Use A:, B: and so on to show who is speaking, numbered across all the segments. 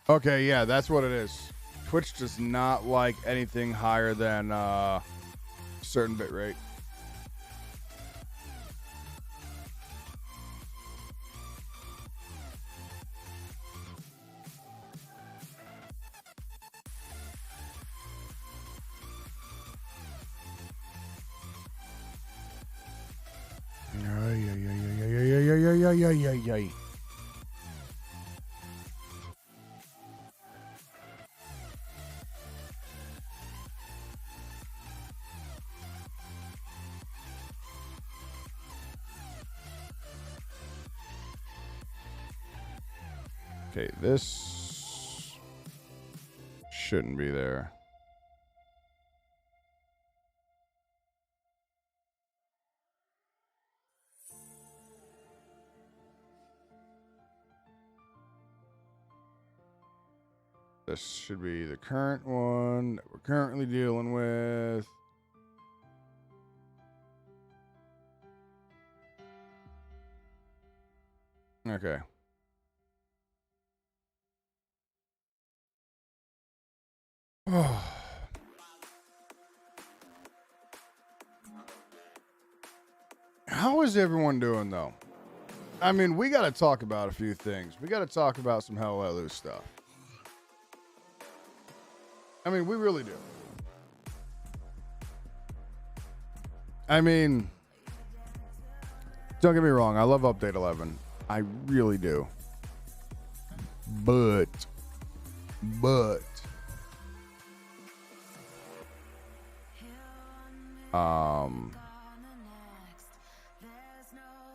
A: Okay, yeah, that's what it is. Twitch does not like anything higher than certain bit rate. Ay. Okay, this shouldn't be there. This should be the current one that we're currently dealing with. Okay. How is everyone doing, though? I mean, we got to talk about a few things. We got to talk about some Hell Let Loose stuff. I mean, we really do. I mean, don't get me wrong. I love Update 11. I really do. But.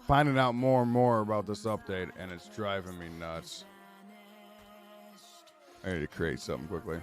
A: Finding out more and more about this update, and it's driving me nuts. I need to create something quickly.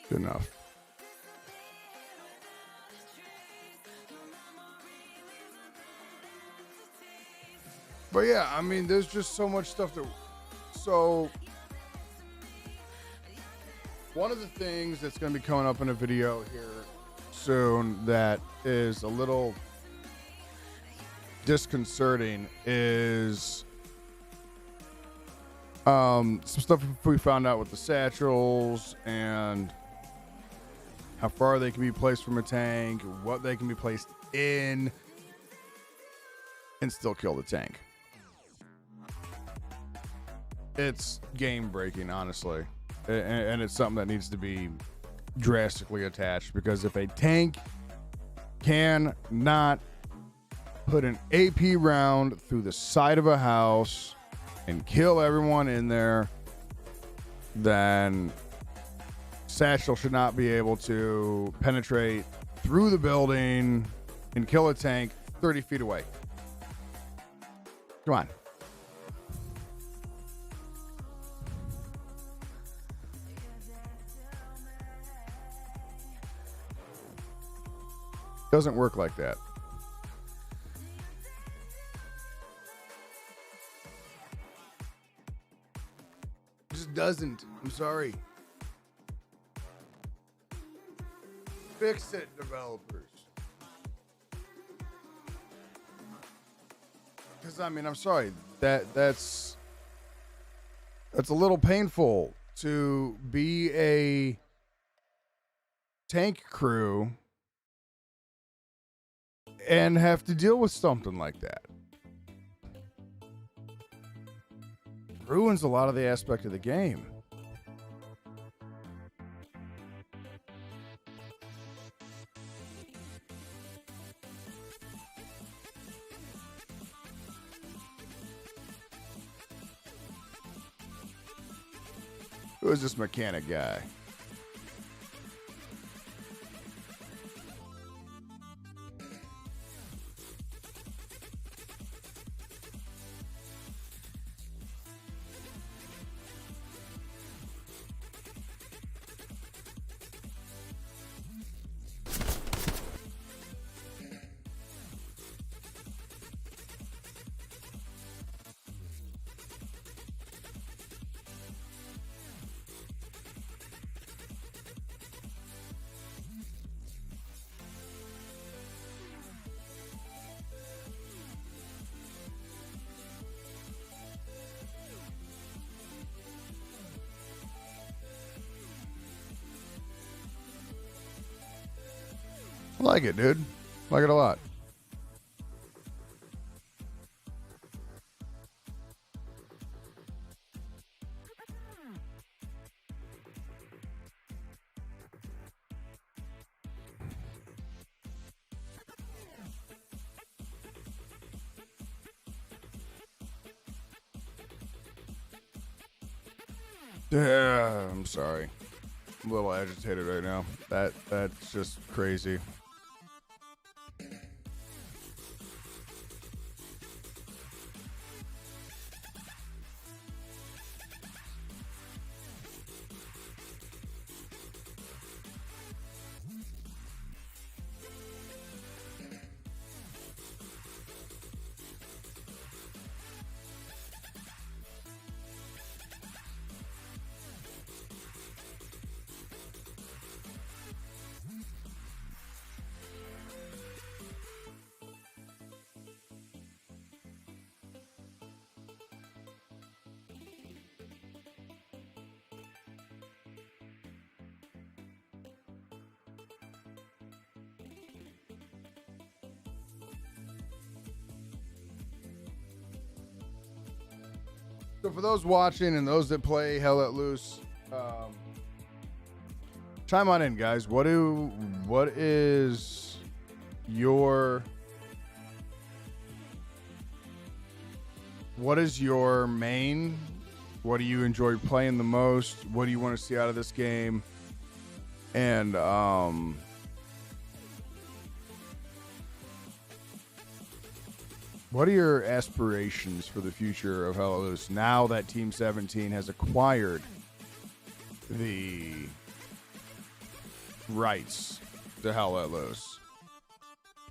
A: Good enough. But yeah, I mean, there's just so much stuff that. So, one of the things that's going to be coming up in a video here soon that is a little disconcerting is some stuff we found out with the Satchels and how far they can be placed from a tank, what they can be placed in, and still kill the tank. It's game breaking, honestly. And it's something that needs to be drastically attached, because if a tank cannot put an AP round through the side of a house and kill everyone in there, then Satchel should not be able to penetrate through the building and kill a tank 30 feet away. Come on. Doesn't work like that. It just doesn't. I'm sorry. Fix it, developers. Because I mean, I'm sorry. That's a little painful to be a tank crew and have to deal with something like that. Ruins a lot of the aspect of the game. Who is this mechanic guy? I like it, dude. Like it a lot. Yeah, I'm sorry. I'm a little agitated right now. That's just crazy. So for those watching and those that play Hell Let Loose, chime on in, guys. What is your main? What do you enjoy playing the most? What do you want to see out of this game? And what are your aspirations for the future of Hell Let Loose now that Team 17 has acquired the rights to Hell Let Loose?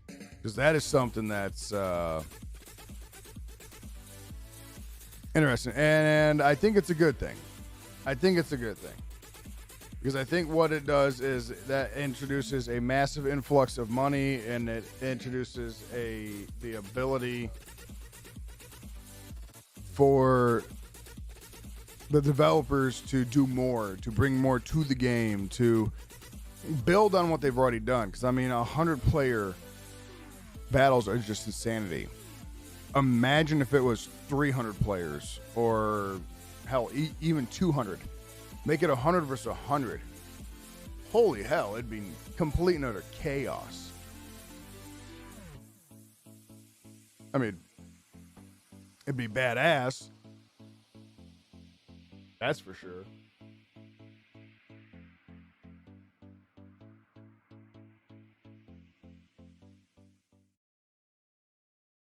A: Because that is something that's interesting. And I think it's a good thing. Because I think what it does is that introduces a massive influx of money, and it introduces the ability for the developers to do more, to bring more to the game, to build on what they've already done. Because, I mean, 100-player battles are just insanity. Imagine if it was 300 players, or, hell, even 200. Make it 100 versus 100. Holy hell, it'd be complete and utter chaos. I mean, it'd be badass. That's for sure.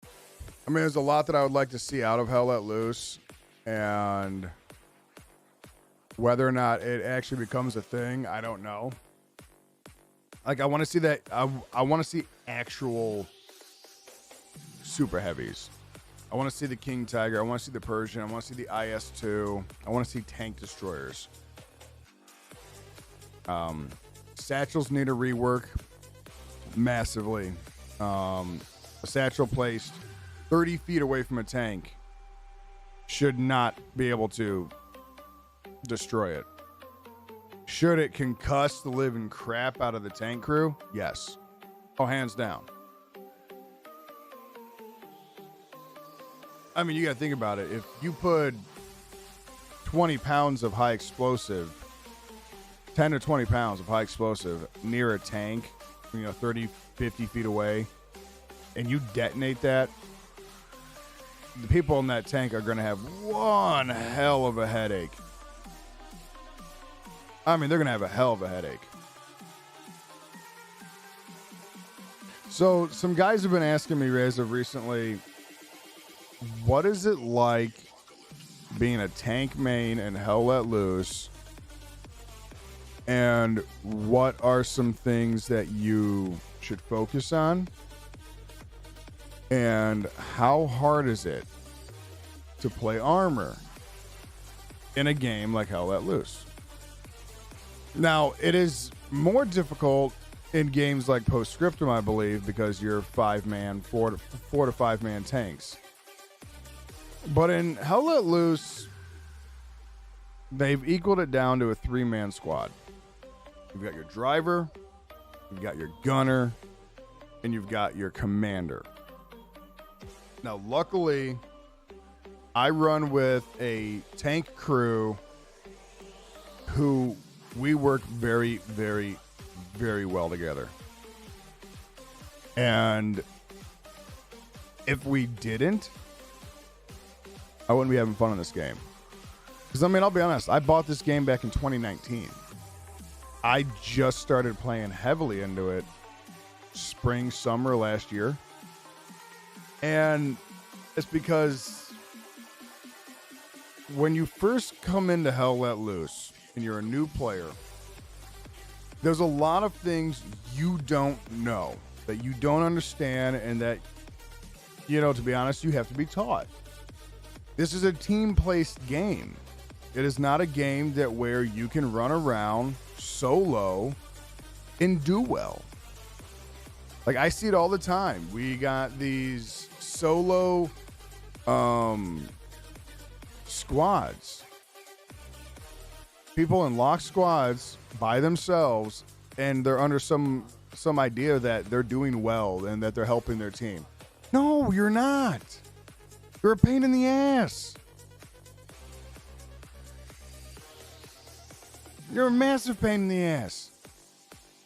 A: I mean, there's a lot that I would like to see out of Hell Let Loose, and whether or not it actually becomes a thing, I don't know. Like, I want to see that. I want to see actual super heavies. I want to see the King Tiger. I want to see the Persian. I want to see the IS-2. I want to see tank destroyers. Satchels need a rework massively. A satchel placed 30 feet away from a tank should not be able to destroy it. Should it concuss the living crap out of the tank crew? Yes. Oh, hands down. I mean, you gotta think about it. If you put 20 pounds of high explosive, 10 to 20 pounds of high explosive near a tank, 30, 50 feet away, and you detonate that, the people in that tank are going to have one hell of a headache. I mean, they're going to have a hell of a headache. So some guys have been asking me as of recently, what is it like being a tank main and Hell Let Loose? And what are some things that you should focus on? And how hard is it to play armor in a game like Hell Let Loose? Now, it is more difficult in games like Postscriptum, I believe, because you're 5-man, 4 to 5-man tanks. But in Hell Let Loose, they've equaled it down to a 3-man squad. You've got your driver, you've got your gunner, and you've got your commander. Now, luckily, I run with a tank crew who we work very, very, very well together. And if we didn't, I wouldn't be having fun in this game. Because, I mean, I'll be honest, I bought this game back in 2019. I just started playing heavily into it spring, summer last year. And it's because when you first come into Hell Let Loose and you're a new player, there's a lot of things you don't know, that you don't understand, and that, to be honest, you have to be taught. This is a team-placed game. It is not a game that where you can run around solo and do well. Like, I see it all the time. We got these solo squads. People in locked squads by themselves, and they're under some idea that they're doing well and that they're helping their team. No, you're not. You're a pain in the ass. You're a massive pain in the ass.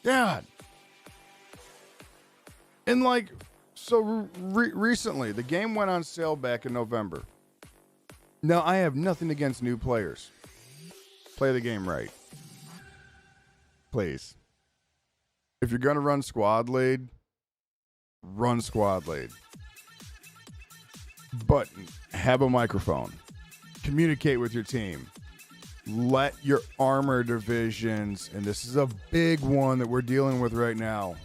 A: God. And recently, the game went on sale back in November. Now, I have nothing against new players. Play the game right. Please. If you're going to run squad lead, run squad lead. But have a microphone. Communicate with your team. Let your armor divisions, and this is a big one that we're dealing with right now,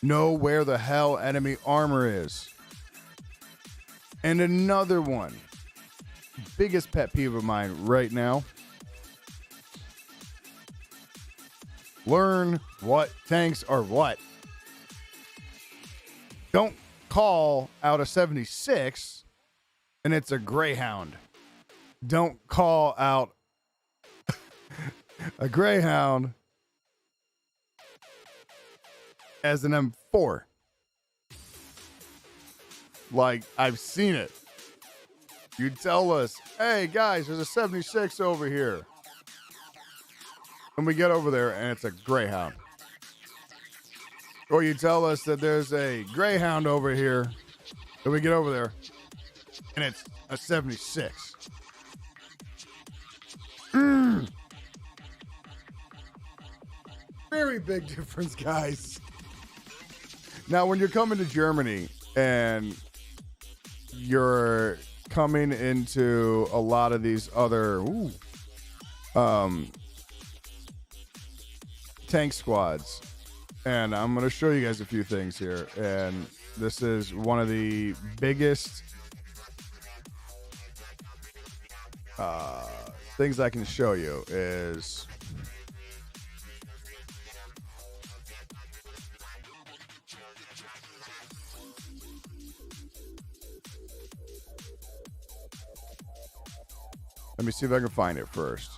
A: know where the hell enemy armor is. And another one, biggest pet peeve of mine right now, learn what tanks are what. Don't call out a 76 and it's a Greyhound. Don't call out a Greyhound as an M4. Like, I've seen it. You tell us, hey guys, there's a 76 over here. And we get over there and it's a Greyhound. Or you tell us that there's a Greyhound over here. And we get over there and it's a 76. Very big difference, guys. Now, when you're coming to Germany and you're coming into a lot of these other tank squads, and I'm going to show you guys a few things here, and this is one of the biggest things I can show you is Let me see if I can find it first.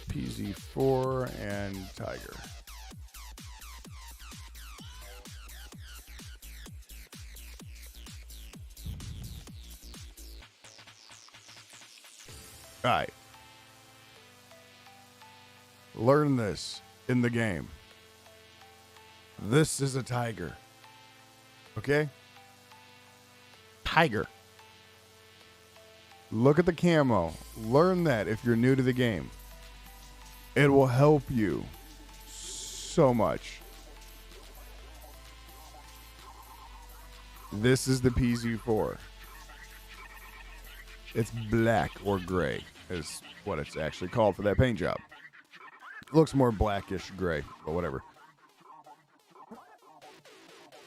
A: PZ4 and Tiger. All right. Learn this in the game. This is a tiger. Okay? Tiger. Look at the camo. Learn that if you're new to the game. It will help you so much. This is the PZ4. It's black or gray is what it's actually called for that paint job. It looks more blackish gray, but whatever.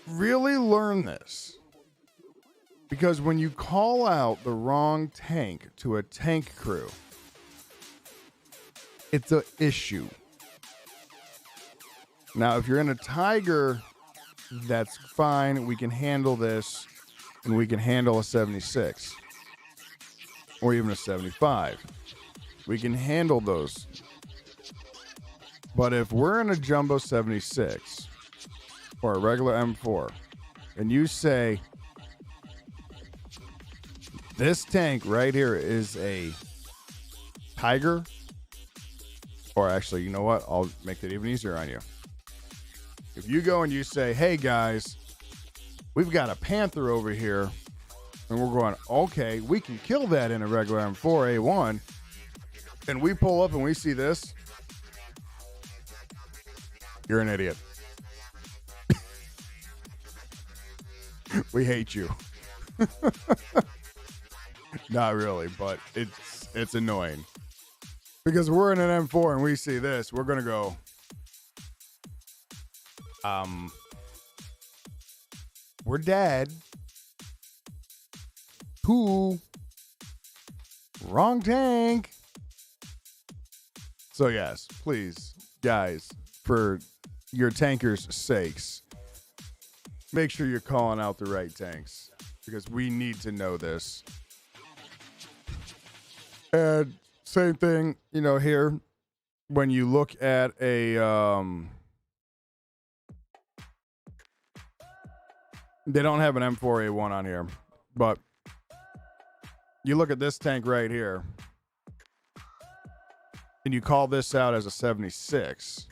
A: Really learn this. Because when you call out the wrong tank to a tank crew, it's an issue. Now, if you're in a Tiger, that's fine. We can handle this, and we can handle a 76. Or even a 75. We can handle those. But if we're in a Jumbo 76, or a regular M4, and you say, this tank right here is a Tiger, or actually, you know what? I'll make it even easier on you. If you go and you say, hey guys, we've got a Panther over here, and we're going, okay, we can kill that in a regular M4A1, and we pull up and we see this, you're an idiot. We hate you. Not really, but it's annoying. Because we're in an M4 and we see this, we're gonna go, we're dead. Who? Wrong tank. So yes, please, guys, for your tankers' sakes, make sure you're calling out the right tanks, because we need to know this. And same thing, you know, here, when you look at a, they don't have an M4A1 on here, but you look at this tank right here, and you call this out as a 76.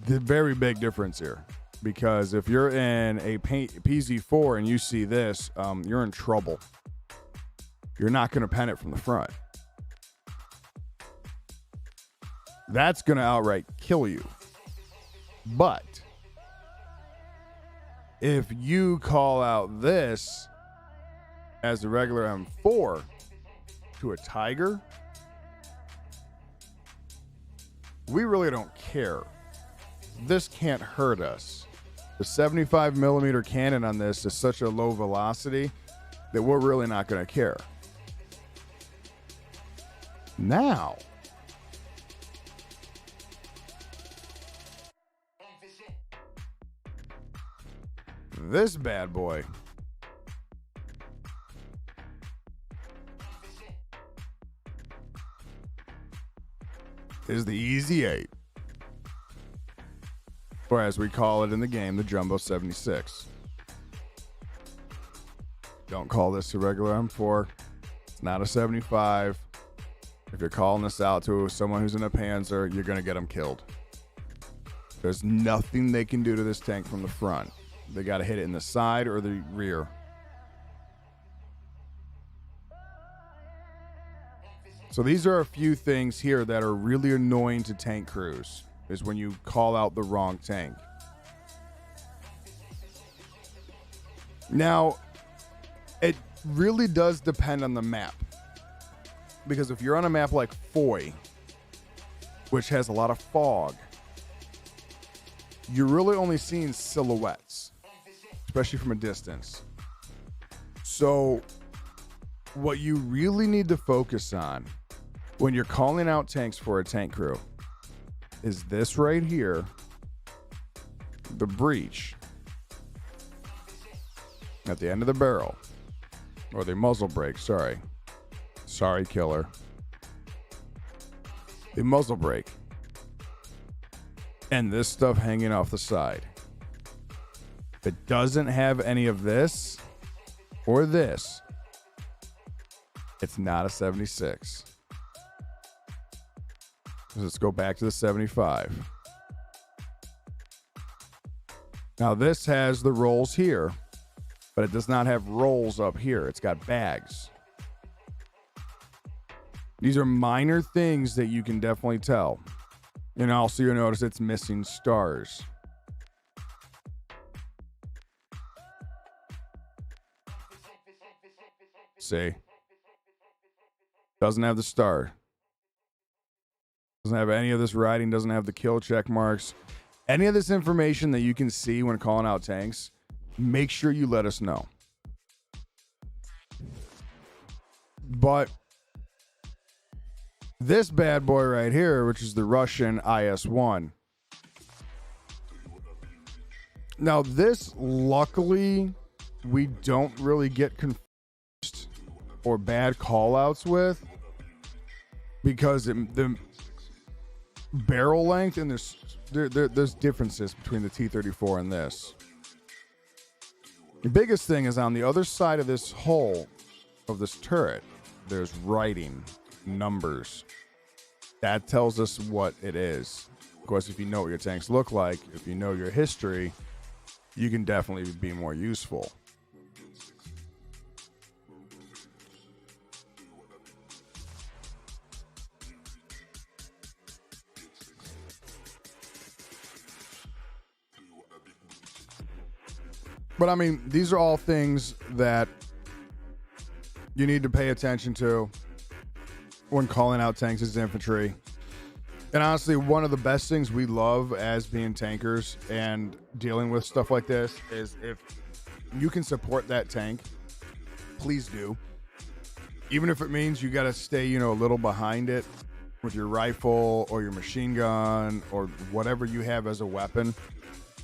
A: The very big difference here, because if you're in a PZ4 and you see this, you're in trouble. You're not going to pen it from the front. That's going to outright kill you. But if you call out this as a regular M4 to a Tiger, we really don't care. This can't hurt us. The 75 millimeter cannon on this is such a low velocity that we're really not going to care. Now, this bad boy is the Easy 8. Or as we call it in the game, the Jumbo 76. Don't call this a regular M4. It's not a 75. If you're calling this out to someone who's in a Panzer, you're going to get them killed. There's nothing they can do to this tank from the front. They got to hit it in the side or the rear. So these are a few things here that are really annoying to tank crews, is when you call out the wrong tank. Now, it really does depend on the map. Because if you're on a map like Foy, which has a lot of fog, you're really only seeing silhouettes, especially from a distance. So what you really need to focus on when you're calling out tanks for a tank crew is this right here, the breech at the end of the barrel, or the muzzle brake, sorry, killer. The muzzle brake, and this stuff hanging off the side. If it doesn't have any of this or this, it's not a 76. Let's go back to the 75. Now this has the rolls here, but it does not have rolls up here. It's got bags. These are minor things that you can definitely tell. And also you'll notice it's missing stars. See? Doesn't have the star. Doesn't have any of this writing, doesn't have the kill check marks. Any of this information that you can see when calling out tanks, make sure you let us know. But this bad boy right here, which is the Russian IS-1. Now this, luckily, we don't really get confused or bad call-outs with, because the barrel length and there's differences between the T-34 and this. The biggest thing is on the other side of this hull of this turret, there's writing, numbers. That tells us what it is. Of course, if you know what your tanks look like, if you know your history, you can definitely be more useful. But I mean, these are all things that you need to pay attention to when calling out tanks as infantry. And honestly, one of the best things we love as being tankers and dealing with stuff like this is if you can support that tank, please do. Even if it means you got to stay, a little behind it with your rifle or your machine gun or whatever you have as a weapon,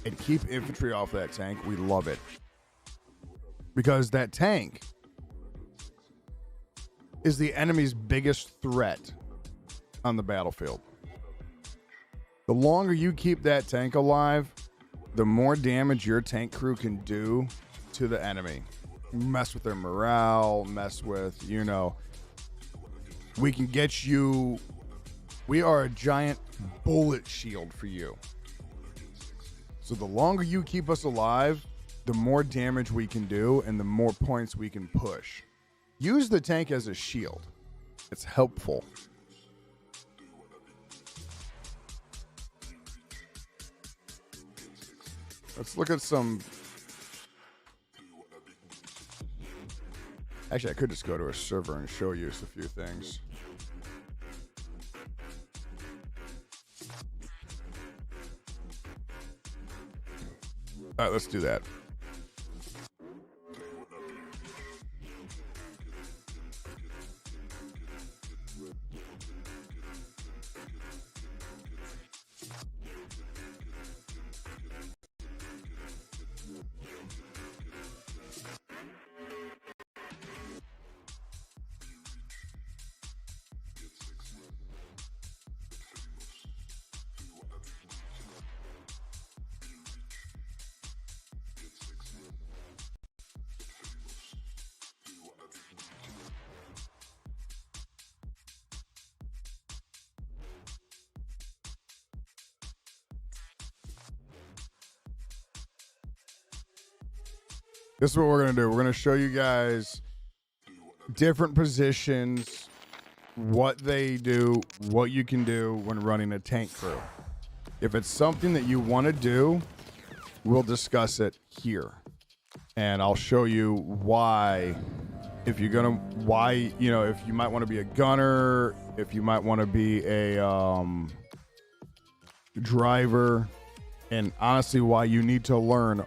A: and keep infantry off that tank. We love it. Because that tank is the enemy's biggest threat on the battlefield. The longer you keep that tank alive, the more damage your tank crew can do to the enemy. Mess with their morale, mess with, we can get you. We are a giant bullet shield for you. So the longer you keep us alive, the more damage we can do and the more points we can push. Use the tank as a shield. It's helpful. Let's look at some. Actually, I could just go to a server and show you a few things. All right, let's do that. This is what we're going to do. We're going to show you guys different positions, what they do, what you can do when running a tank crew. If it's something that you want to do, we'll discuss it here. And I'll show you why, if you're going to, why, if you might want to be a gunner, if you might want to be a driver, and honestly, why you need to learn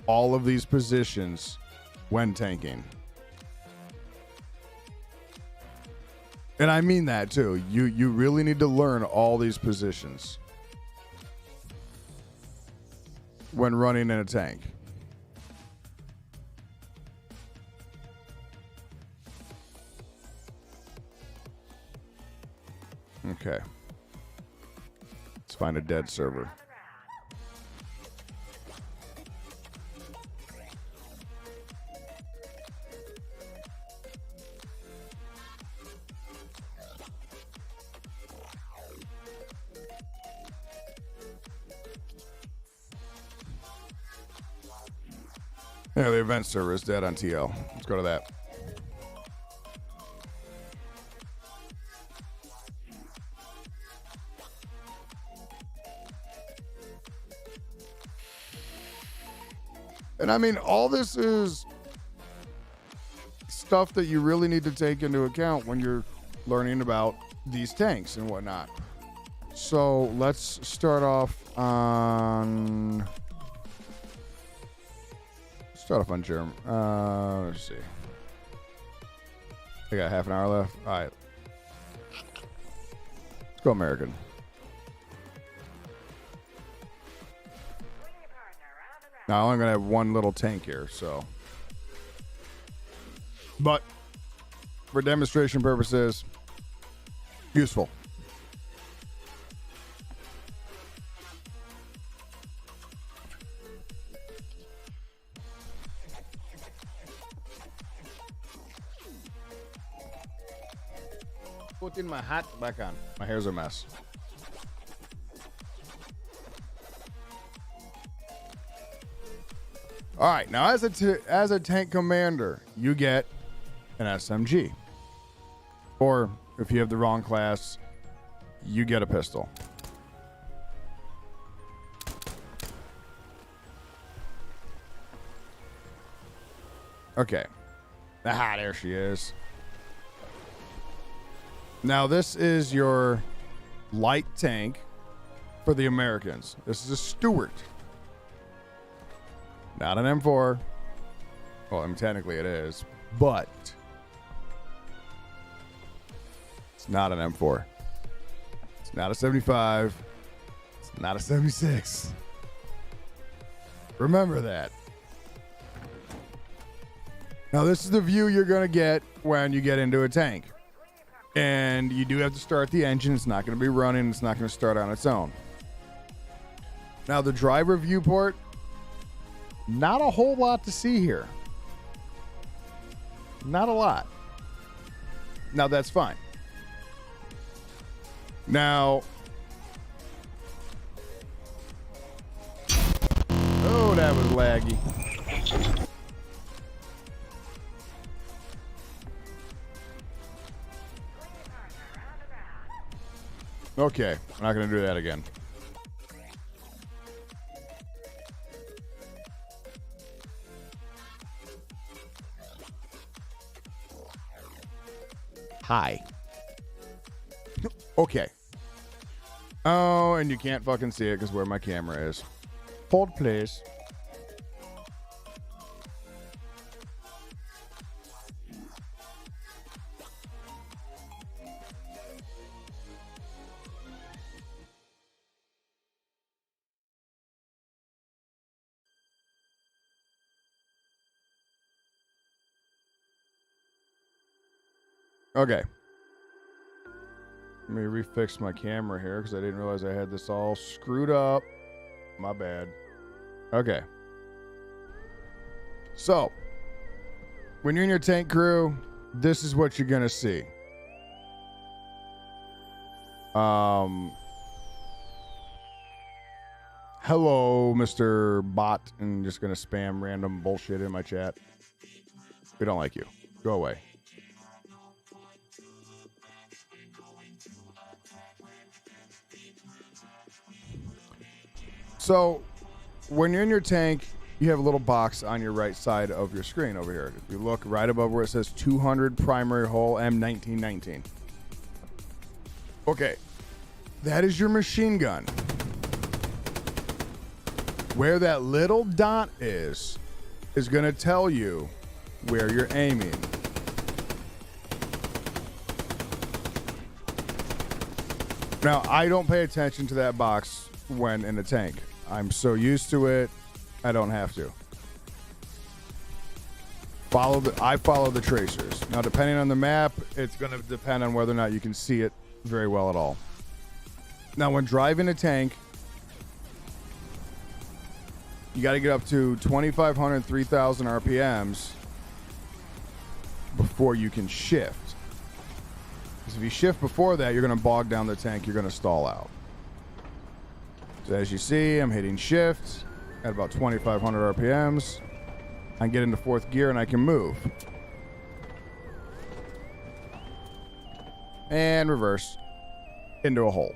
A: all of these positions when tanking. And I mean that too. You really need to learn all these positions. when running in a tank. Okay. Let's find a dead server. Yeah, the event server is dead on TL. Let's go to that. And I mean, all this is stuff that you really need to take into account when you're learning about these tanks and whatnot. So let's start off on... German. Let's see. I got half an hour left. All right. Let's go American. Now I'm gonna have one little tank here, so. But for demonstration purposes, useful. Putting my hat back on. My hair's a mess. All right, now as a tank commander, you get an SMG. Or if you have the wrong class, you get a pistol. Okay. Ah, there she is. Now, this is your light tank for the Americans. This is a Stuart. Not an M4. Well, I mean, technically it is, but it's not an M4. It's not a 75. It's not a 76. Remember that. Now, this is the view you're going to get when you get into a tank. And you do have to start the engine. It's not going to be running. It's not going to start on its own. Now, the driver viewport, not a whole lot to see here. Not a lot. Now, that's fine. Now, oh, that was laggy. Okay, I'm not going to do that again. Hi. Okay. Oh, and you can't fucking see it because where my camera is. Hold, please. Okay. Let me refix my camera here because I didn't realize I had this all screwed up. My bad. Okay. So, when you're in your tank crew, this is what you're going to see. Hello, Mr. Bot. I'm just going to spam random bullshit in my chat. We don't like you. Go away. So, when you're in your tank, you have a little box on your right side of your screen over here. If you look right above where it says 200 primary hull M1919. Okay, that is your machine gun. Where that little dot is going to tell you where you're aiming. Now, I don't pay attention to that box when in a tank. I'm so used to it. I don't have to. I follow the tracers. Now, depending on the map, it's going to depend on whether or not you can see it very well at all. Now, when driving a tank, you got to get up to 2,500, 3,000 RPMs before you can shift. Because if you shift before that, you're going to bog down the tank. You're going to stall out. So as you see, I'm hitting shift at about 2,500 RPMs. I can get into fourth gear and I can move. And reverse into a hole.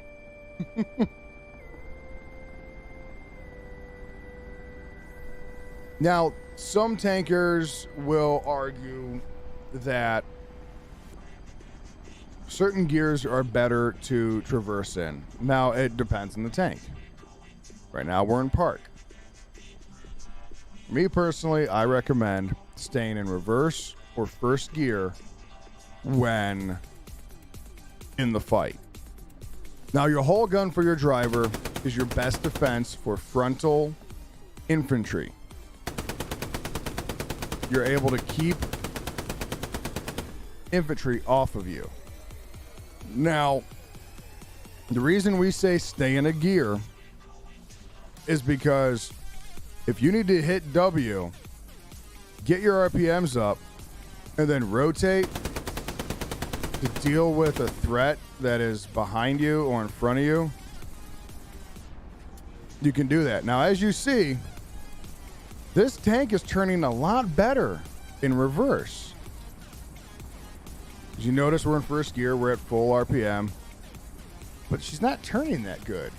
A: Now, some tankers will argue that certain gears are better to traverse in. Now, it depends on the tank. Right now, we're in park. Me personally, I recommend staying in reverse or first gear when in the fight. Now, your whole gun for your driver is your best defense for frontal infantry. You're able to keep infantry off of you. Now, the reason we say stay in a gear is because if you need to hit W, get your RPMs up, and then rotate to deal with a threat that is behind you or in front of you, you can do that. Now, as you see, this tank is turning a lot better in reverse. As you notice, we're in first gear, we're at full RPM, but she's not turning that good.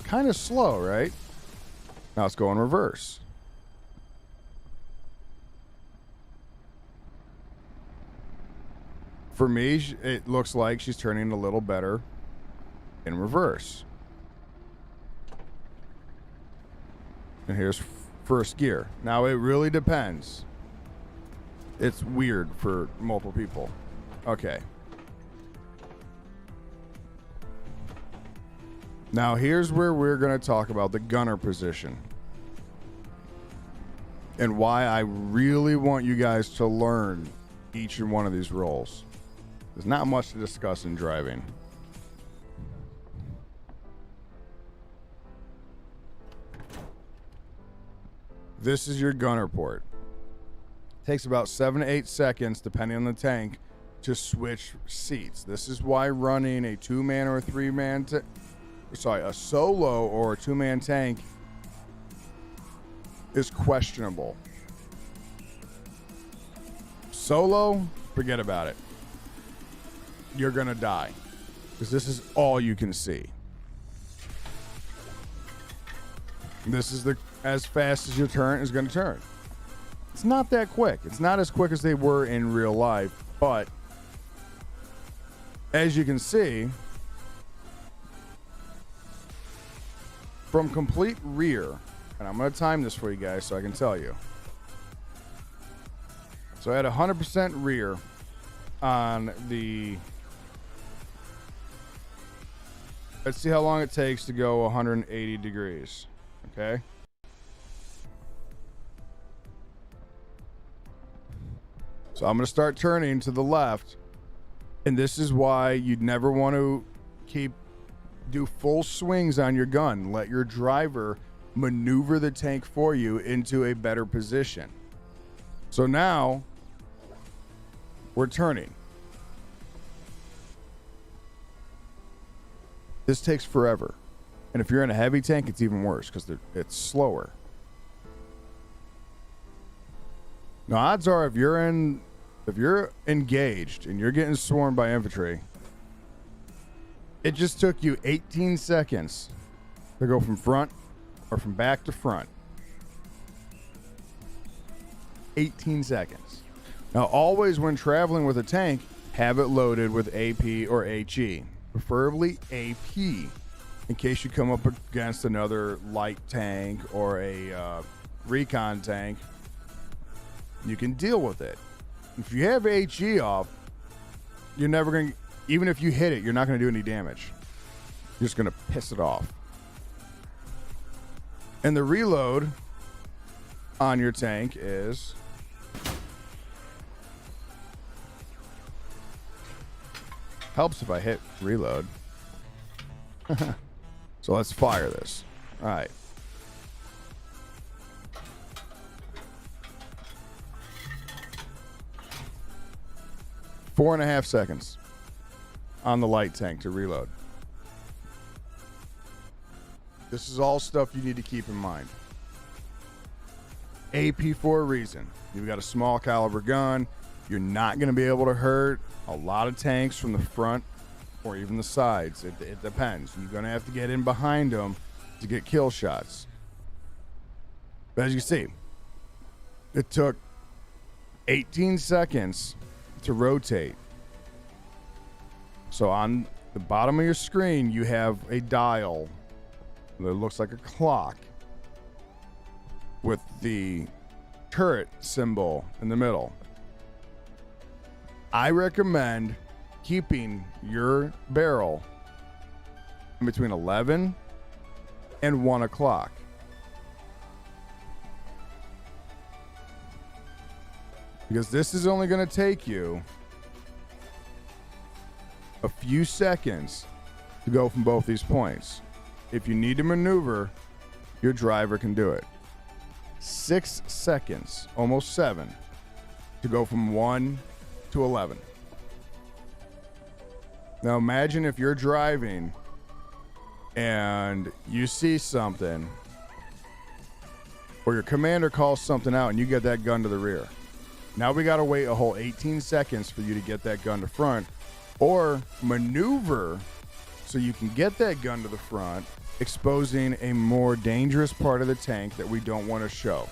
A: Kind of slow, right? Now let's go in reverse. For me, it looks like she's turning a little better in reverse. And here's first gear. Now it really depends. It's weird for multiple people. Okay. Now here's where we're going to talk about the gunner position and why I really want you guys to learn each and one of these roles. There's not much to discuss in driving. This is your gunner port. Takes about 7 to 8 seconds, depending on the tank, to switch seats. This is why running a 2-man or a 3-man a solo or a 2-man tank is questionable. Solo, forget about it. You're gonna die because this is all you can see. This is as fast as your turret is gonna turn. It's not that quick. It's not as quick as they were in real life, but as you can see, from complete rear, and I'm going to time this for you guys so I can tell you. So I had 100% rear on the... Let's see how long it takes to go 180 degrees. Okay? So I'm going to start turning to the left, and this is why you'd never want to do full swings on your gun. Let your driver maneuver the tank for you into a better position. So now we're turning. This takes forever. And if you're in a heavy tank, it's even worse because it's slower. Now, odds are if you're engaged and you're getting swarmed by infantry, it just took you 18 seconds to go from front or from back to front. 18 seconds. Now, always when traveling with a tank, have it loaded with AP or HE, preferably AP, in case you come up against another light tank or a recon tank. You can deal with it. If you have HE off, you're never going to, even if you hit it, you're not going to do any damage. You're just going to piss it off. And the reload on your tank is helps if I hit reload. So let's fire this. All right. Four and a half seconds on the light tank to reload. This is all stuff you need to keep in mind. AP for a reason. You've got a small caliber gun. You're not going to be able to hurt a lot of tanks from the front or even the sides. It depends. You're going to have to get in behind them to get kill shots. But as you see, it took 18 seconds to rotate. So on the bottom of your screen, you have a dial that looks like a clock with the turret symbol in the middle. I recommend keeping your barrel in between 11 and 1 o'clock. Because this is only going to take you a few seconds to go from both these points. If you need to maneuver, your driver can do it. 6 seconds, almost 7, to go from 1 to 11. Now imagine if you're driving and you see something, or your commander calls something out and you get that gun to the rear. Now we got to wait a whole 18 seconds for you to get that gun to front, or maneuver so you can get that gun to the front, exposing a more dangerous part of the tank that we don't want to show.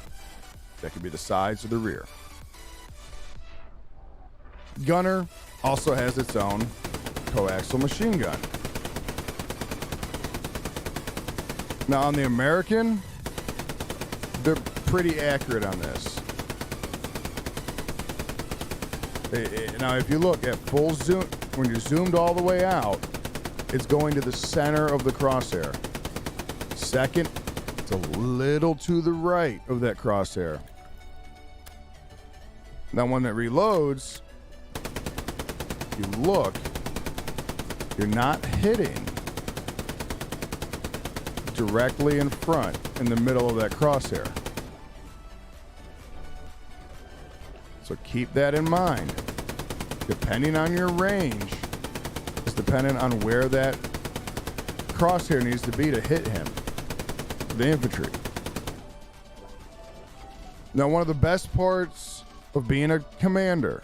A: That could be the sides or the rear. Gunner also has its own coaxial machine gun. Now on the American, they're pretty accurate on this. Now if you look at full zoom, when you're zoomed all the way out, it's going to the center of the crosshair. Second, it's a little to the right of that crosshair. Now when it reloads, you look, you're not hitting directly in front in the middle of that crosshair. So keep that in mind. Depending on your range, it's dependent on where that crosshair needs to be to hit him, the infantry. Now, one of the best parts of being a commander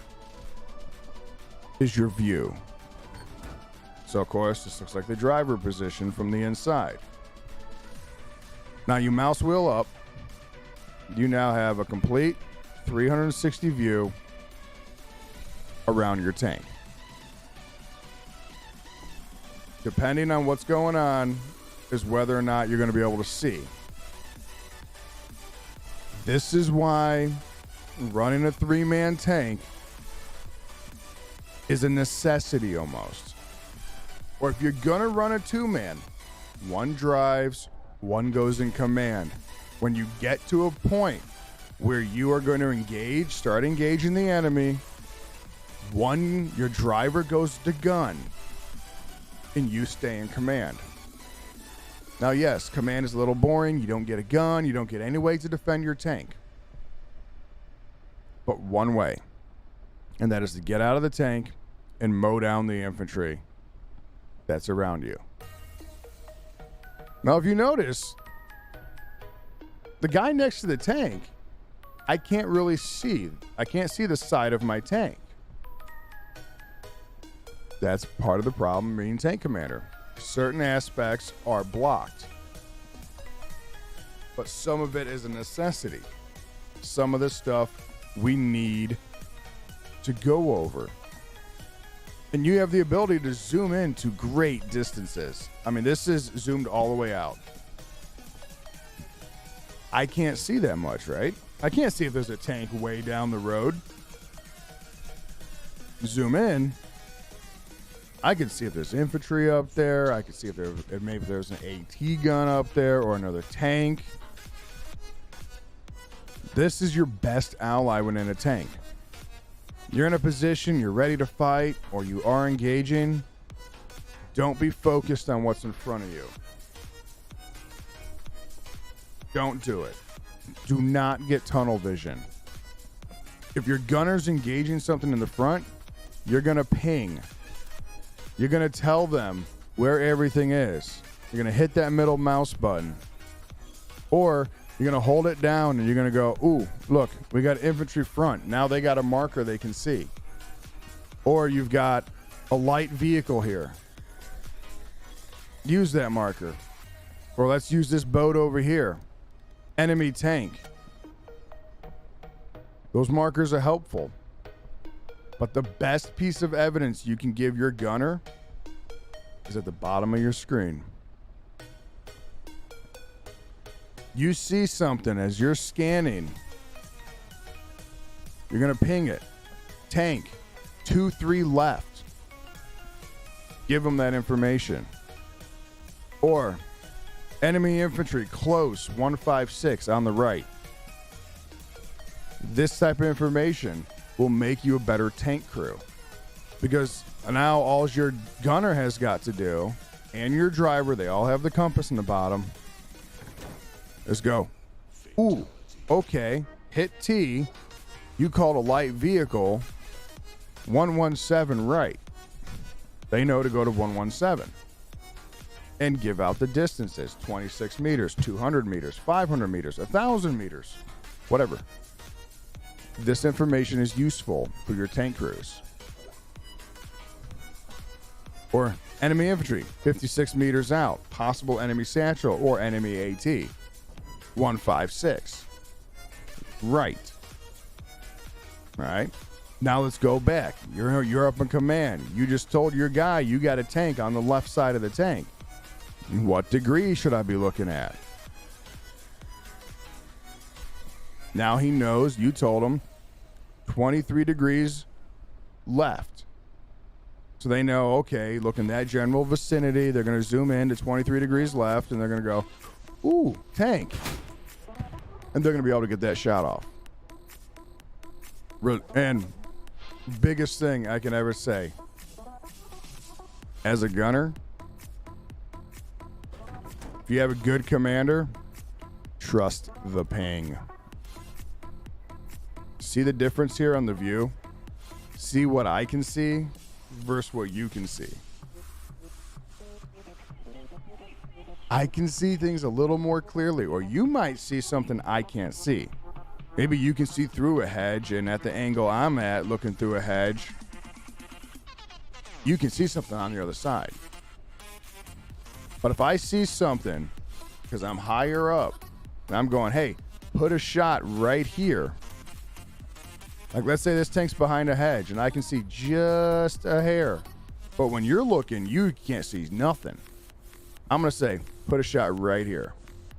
A: is your view. So, of course, this looks like the driver position from the inside. Now, you mouse wheel up. You now have a complete 360 view around your tank. Depending on what's going on is whether or not you're going to be able to see. This is why running a 3-man tank is a necessity almost. Or if you're going to run a 2-man, one drives, one goes in command. When you get to a point where you are going to start engaging the enemy, your driver goes to gun and you stay in command. Now, yes, command is a little boring. You don't get a gun. You don't get any way to defend your tank. But one way, and that is to get out of the tank and mow down the infantry that's around you. Now, if you notice, the guy next to the tank, I can't really see. I can't see the side of my tank. That's part of the problem being tank commander. Certain aspects are blocked, but some of it is a necessity. Some of the stuff we need to go over. And you have the ability to zoom in to great distances. I mean, this is zoomed all the way out. I can't see that much, right? I can't see if there's a tank way down the road. Zoom in. I can see if there's infantry up there. I can see if maybe there's an AT gun up there or another tank. This is your best ally when in a tank. You're in a position, you're ready to fight, or you are engaging. Don't be focused on what's in front of you. Don't do it. Do not get tunnel vision. If your gunner's engaging something in the front, you're going to ping. You're going to tell them where everything is. You're going to hit that middle mouse button. Or you're going to hold it down and you're going to go, ooh, look, we got infantry front. Now they got a marker they can see. Or you've got a light vehicle here. Use that marker. Or let's use this boat over here. Enemy tank. Those markers are helpful. But the best piece of evidence you can give your gunner is at the bottom of your screen. You see something as you're scanning. You're going to ping it. Tank, 2-3 left. Give them that information. Or enemy infantry close, 156 on the right. This type of information will make you a better tank crew. Because now all your gunner has got to do, and your driver, they all have the compass in the bottom. Let's go. Ooh, okay. Hit T. You called a light vehicle 117 right. They know to go to 117. And give out the distances. 26 meters, 200 meters, 500 meters, 1,000 meters. Whatever. This information is useful for your tank crews. Or enemy infantry, 56 meters out. Possible enemy satchel or enemy AT. 156. Right. All right. Now let's go back. You're up in command. You just told your guy you got a tank on the left side of the tank. What degree should I be looking at? Now he knows you told him 23 degrees left. So they know, okay, look in that general vicinity. They're going to zoom in to 23 degrees left, and they're going to go, ooh, tank. And they're going to be able to get that shot off. And biggest thing I can ever say, as a gunner, if you have a good commander, trust the ping. See the difference here on the view? See what I can see versus what you can see. I can see things a little more clearly, or you might see something I can't see. Maybe you can see through a hedge, and at the angle I'm at, looking through a hedge, you can see something on the other side. But if I see something, because I'm higher up, and I'm going, hey, put a shot right here. Like, let's say this tank's behind a hedge, and I can see just a hair. But when you're looking, you can't see nothing. I'm going to say, put a shot right here.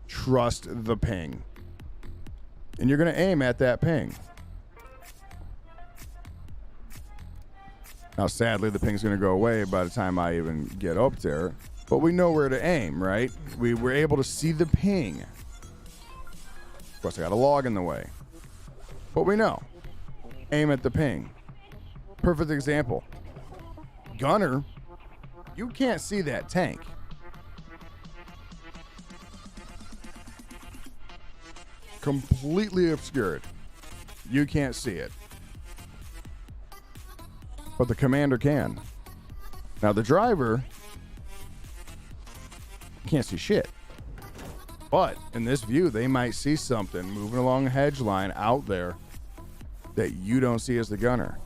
A: Trust the ping. And you're going to aim at that ping. Now, sadly, the ping's going to go away by the time I even get up there. But we know where to aim, right? We were able to see the ping. Of course, I got a log in the way. But we know. Aim at the ping. Perfect example. Gunner, you can't see that tank. Completely obscured. You can't see it. But the commander can. Now the driver can't see shit. But in this view, they might see something moving along a hedge line out there that you don't see as the gunner.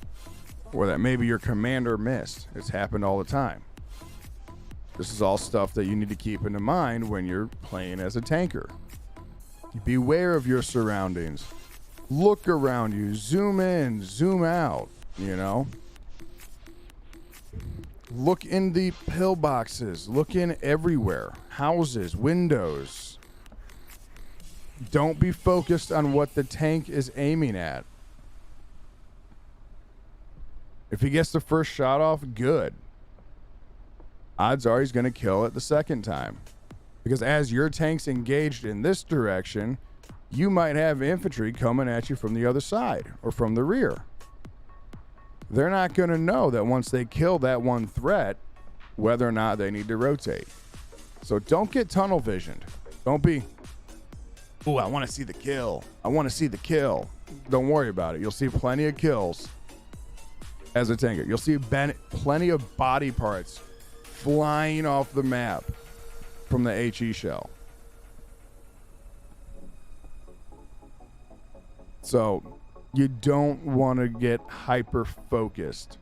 A: Or that maybe your commander missed. It's happened all the time. This is all stuff that you need to keep in mind when you're playing as a tanker. Beware of your surroundings. Look around you. Zoom in, zoom out, you know. Look in the pillboxes. Look in everywhere. Houses, windows. Don't be focused on what the tank is aiming at. If he gets the first shot off, good. Odds are he's going to kill it the second time. Because as your tank's engaged in this direction, you might have infantry coming at you from the other side or from the rear. They're not going to know that once they kill that one threat, whether or not they need to rotate. So don't get tunnel visioned. Don't be, ooh, I want to see the kill. I want to see the kill. Don't worry about it. You'll see plenty of kills as a tanker. You'll see plenty of body parts flying off the map from the HE shell. So you don't want to get hyper focused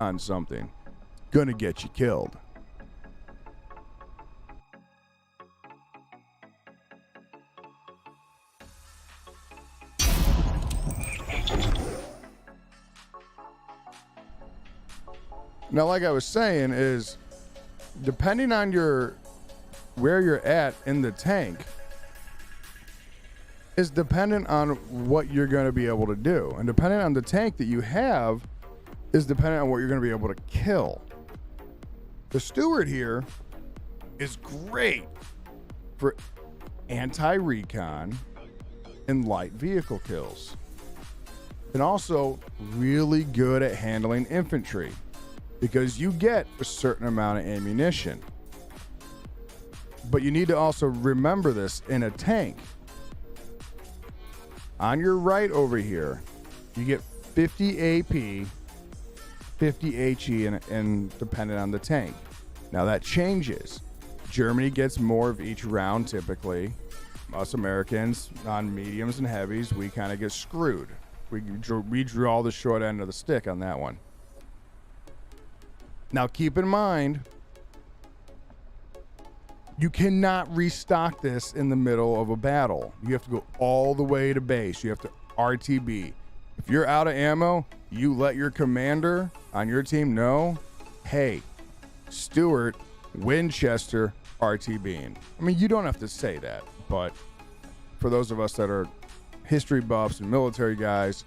A: on something. It's going to get you killed. Now, like I was saying, is depending on where you're at in the tank is dependent on what you're going to be able to do. And depending on the tank that you have is dependent on what you're going to be able to kill. The Steward here is great for anti-recon and light vehicle kills. And also really good at handling infantry because you get a certain amount of ammunition. But you need to also remember this in a tank. On your right over here, you get 50 AP, 50 HE, and depending on the tank. Now that changes. Germany gets more of each round typically. Us Americans on mediums and heavies, we kind of get screwed. We draw the short end of the stick on that one. Now keep in mind, you cannot restock this in the middle of a battle. You have to go all the way to base. You have to RTB. If you're out of ammo, you let your commander on your team know, hey, Stewart, Winchester, RTBing. I mean, you don't have to say that, but for those of us that are history buffs and military guys,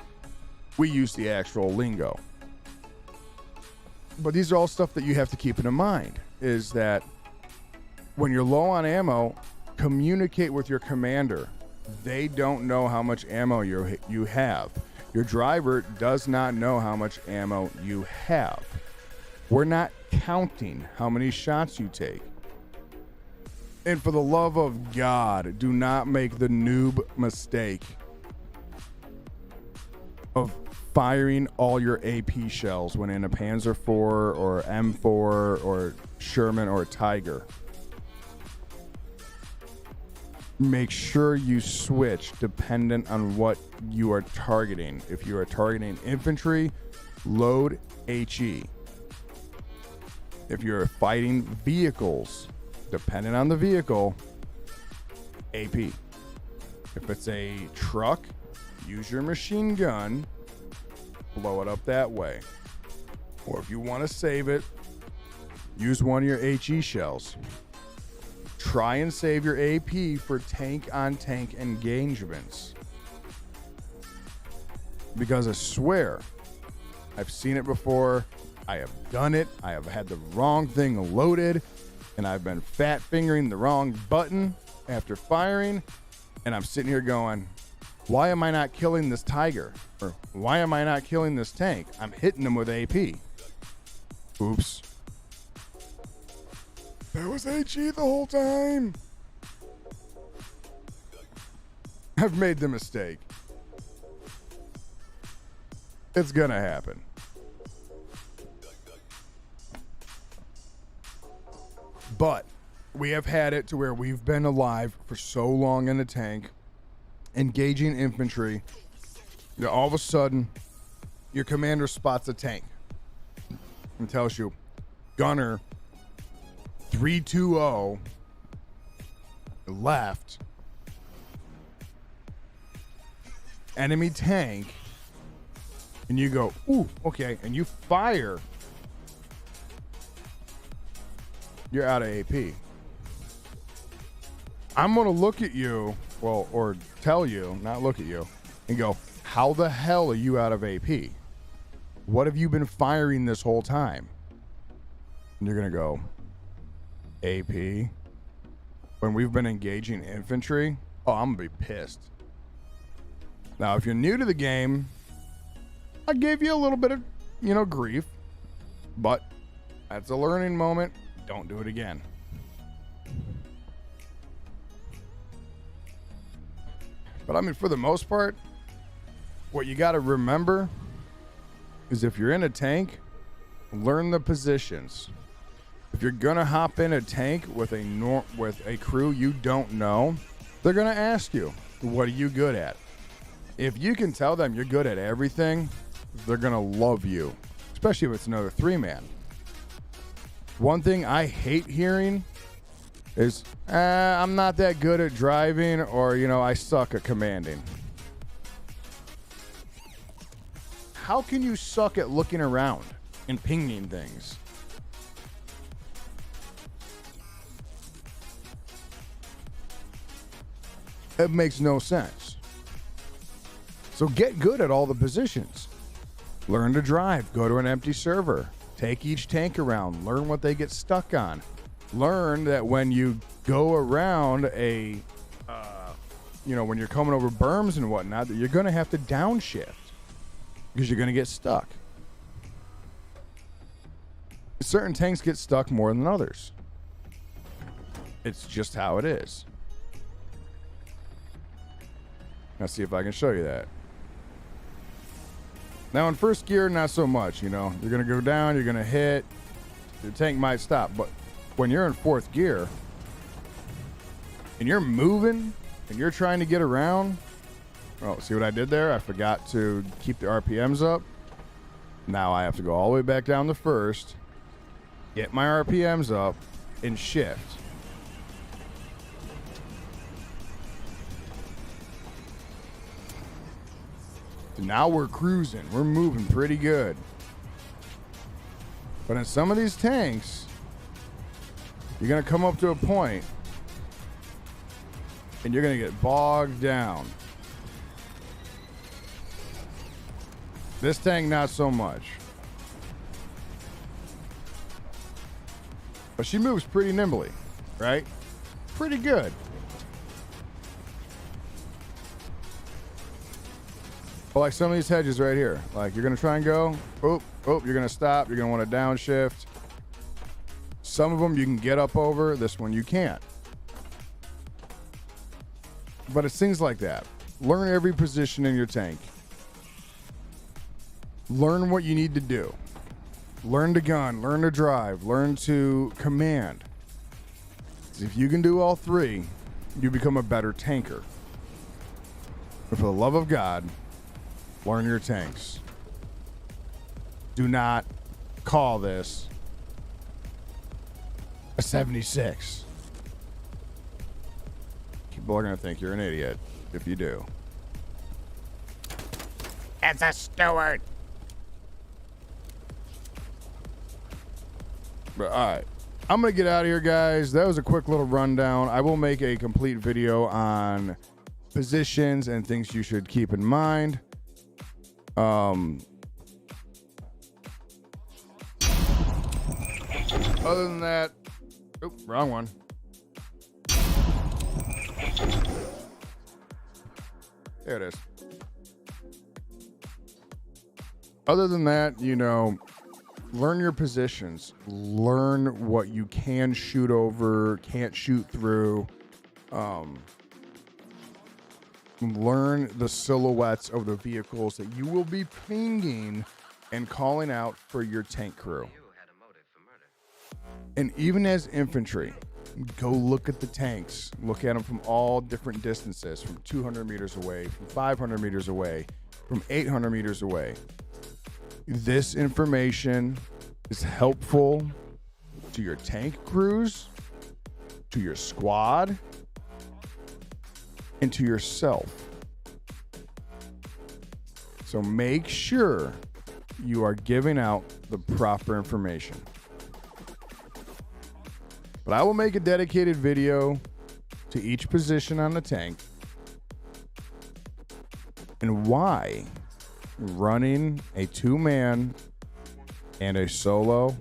A: we use the actual lingo. But these are all stuff that you have to keep in mind, is that when you're low on ammo, communicate with your commander. They don't know how much ammo you have. Your driver does not know how much ammo you have. We're not counting how many shots you take. And for the love of God, do not make the noob mistake of firing all your AP shells when in a Panzer IV or M4 or Sherman or Tiger. Make sure you switch dependent on what you are targeting. If you are targeting infantry, load HE. If you're fighting vehicles, depending on the vehicle, AP. If it's a truck, use your machine gun, blow it up that way. Or if you want to save it, use one of your HE shells. Try and save your AP for tank-on-tank engagements. Because I swear, I've seen it before, I have done it, I have had the wrong thing loaded, and I've been fat-fingering the wrong button after firing, and I'm sitting here going, why am I not killing this Tiger? Or why am I not killing this tank? I'm hitting them with AP. Oops. That was HE the whole time. I've made the mistake. It's gonna happen. But we have had it to where we've been alive for so long in a tank, engaging infantry, that all of a sudden your commander spots a tank and tells you, Gunner, 320 left, enemy tank, and you go, ooh, okay, and you fire, you're out of AP. I'm gonna look at you, well, or tell you, not look at you, and go, how the hell are you out of AP? What have you been firing this whole time? And you're gonna go, AP? When we've been engaging infantry? Oh, I'm gonna be pissed. Now, if you're new to the game, I gave you a little bit of, grief, but that's a learning moment. Don't do it again. But I mean, for the most part, what you got to remember is if you're in a tank, learn the positions. If you're gonna hop in a tank with a crew you don't know, they're gonna ask you, "What are you good at?" If you can tell them you're good at everything, they're gonna love you, especially if it's another 3-man. One thing I hate hearing is, "I'm not that good at driving," or "I suck at commanding." How can you suck at looking around and pinging things? It makes no sense. So get good at all the positions. Learn to drive. Go to an empty server. Take each tank around. Learn what they get stuck on. Learn that when you go around when you're coming over berms and whatnot, that you're going to have to downshift because you're going to get stuck. Certain tanks get stuck more than others. It's just how it is. Let's see if I can show you that. Now in first gear, not so much, You're going to go down, you're going to hit, your tank might stop. But when you're in fourth gear and you're moving and you're trying to get around, oh, see what I did there? I forgot to keep the RPMs up. Now I have to go all the way back down to first, get my RPMs up, and shift. Now we're cruising. We're moving pretty good. But in some of these tanks, you're going to come up to a point and you're going to get bogged down. This tank, not so much. But she moves pretty nimbly, right? Pretty good. But like some of these hedges right here, like you're going to try and go, you're going to stop. You're going to want to downshift. Some of them you can get up over. This one you can't. But it's things like that. Learn every position in your tank. Learn what you need to do. Learn to gun, learn to drive, learn to command. If you can do all three, you become a better tanker. But for the love of God, learn your tanks. Do not call this a 76. People are going to think you're an idiot if you do.
B: It's a Stewart.
A: But all right, I'm going to get out of here, guys. That was a quick little rundown. I will make a complete video on positions and things you should keep in mind. Other than that, wrong one. There it is. Other than that, learn your positions. Learn what you can shoot over, can't shoot through. Learn the silhouettes of the vehicles that you will be pinging and calling out for your tank crew. And even as infantry, go look at the tanks. Look at them from all different distances, from 200 meters away, from 500 meters away, from 800 meters away. This information is helpful to your tank crews, to your squad, and to yourself. So make sure you are giving out the proper information. But I will make a dedicated video to each position on the tank and why running a 2-man and a solo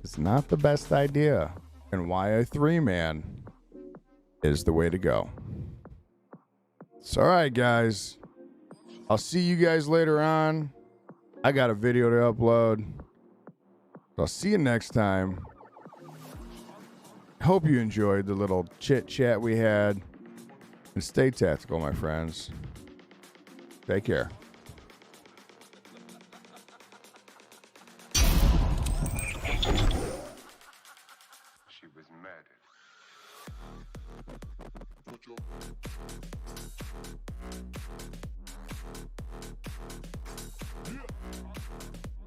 A: is not the best idea, and why a 3-man is the way to go. So, all right, guys, I'll see you guys later on. I got a video to upload. I'll see you next time. Hope you enjoyed the little chit chat we had. And stay tactical, my friends. Take care.
C: She was murdered.